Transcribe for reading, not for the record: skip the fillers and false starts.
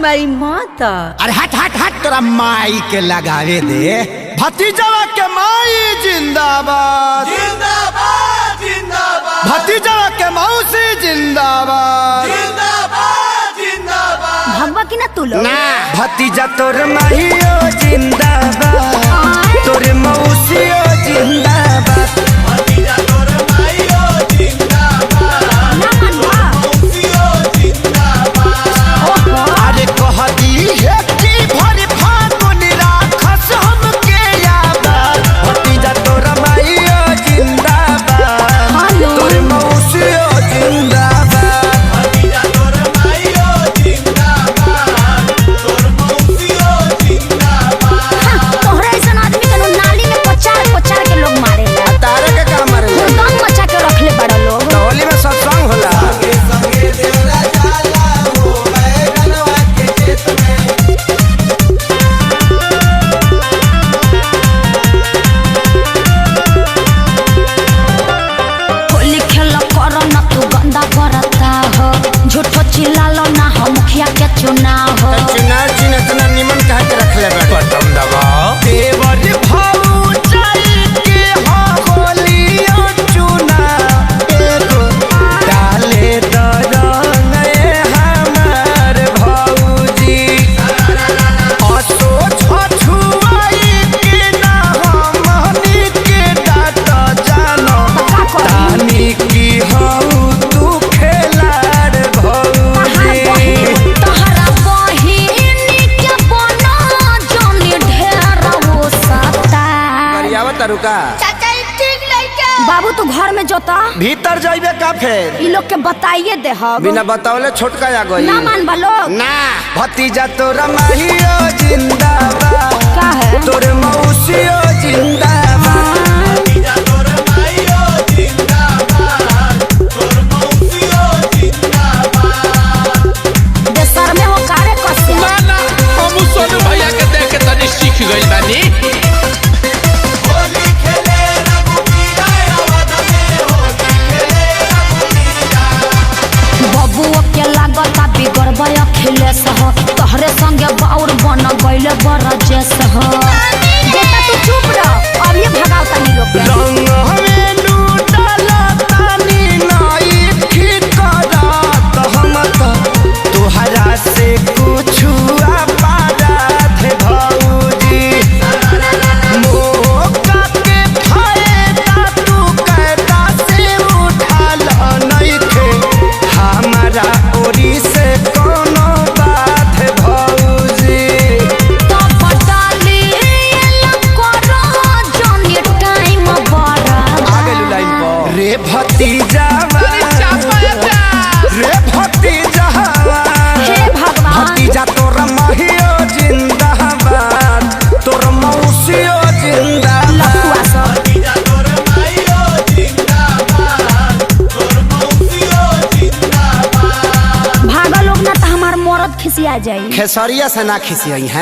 तुम्हारी माता। अरे हट हट हट तोरा माई के लगावे दे। भतीजवा के माई जिंदाबाद जिंदाबाद जिंदाबाद भतीजवा के मौसी जिंदाबाद जिंदाबाद जिंदाबाद। भगवा की ना तू लोग ना भतीजा तोर माहियो जिंदाबाद तोर मौसियो जिंदाबाद भतीजा तोर माईयो जिंदाबाद ना मनवा। मौसियो जिंदाबाद। अरे कह दी है कि भरी फागुन राखस हमके याद। भतीजा तोर माहियो जिंदाबाद तोर मौसियो जिंदाबाद भतीजा तोर माईयो जिंदाबाद तोर मौसियो जिंदाबाद। तोहरा ऐसा आदमी के नाली में पचार पचार के लोग मारे ला। तारे के काम मारे दम मचा के रखले बड़ा लोग। होली में सत्संग होला। संगे संगे देवरा जाला हो बैगनवा के खेत में। होली खेल कर ना तू गंदा करता हो। झूठो चिल्लालो ना हो मुखिया के चुनाव हो। चुनाव चिन्ह इतना निमन कहा के रखले बटन दबाओ। देवर भौजाई के हो होलियो चुना एगो डाले दरंग हमार भौजी। असो छछुआई के ना हमनी के डाट जानो तानी की हो तू खेलाड़ भौजी। तोहरा बहिनी के बना जोनी ढेर हो सता। रुका बाबू तू घर में जोता भीतर जाइबे का फेर इ लोग के बताइए दे हम। बिना बतावले छोटका आ गई ना मान बा लोग। ना भतीजा तोरा माहियो जिंदाबाद का है तोर मौसियो जिंदाबाद भतीजा तोर माईयो जिंदाबाद तोर मौसियो जिंदाबाद। देशर में हो कारे कसे। ना हम सोनू भैया के देख के तनी सीख गइल बानी। होली खेले रघुवीरा अवध में होली खेले रघुवीरा। बबुओ के लागता बिगड़बय अखिलेश हो। तोहरे संगे बाउर बन गइले बरजेश हो। बेटा तू चुप रह अब ये भगाओ तनी लोग के। रंग हमें लूटला तानी नाई ठीक करत हम त तोहरा से कुछ पारत भौजी। मौका के फायदा तू कैदा से उठाल नइखे हमारा ओरी से कोनो बात भौजी। तो पटाली एला करो जोनी टाइम बड़ा। रे भतीजा रे भतीजा हे भगवान भतीजा तोर माहियो जिंदाबाद तोर मौसियो जिंदाबाद लखुआ सब। भतीजा तोर माईयो जिंदाबाद तोर मौसियो जिंदाबाद। भागा लोग ना तो हमार मरद खिसिया जाई। खेसरिया से ना खिसियई है।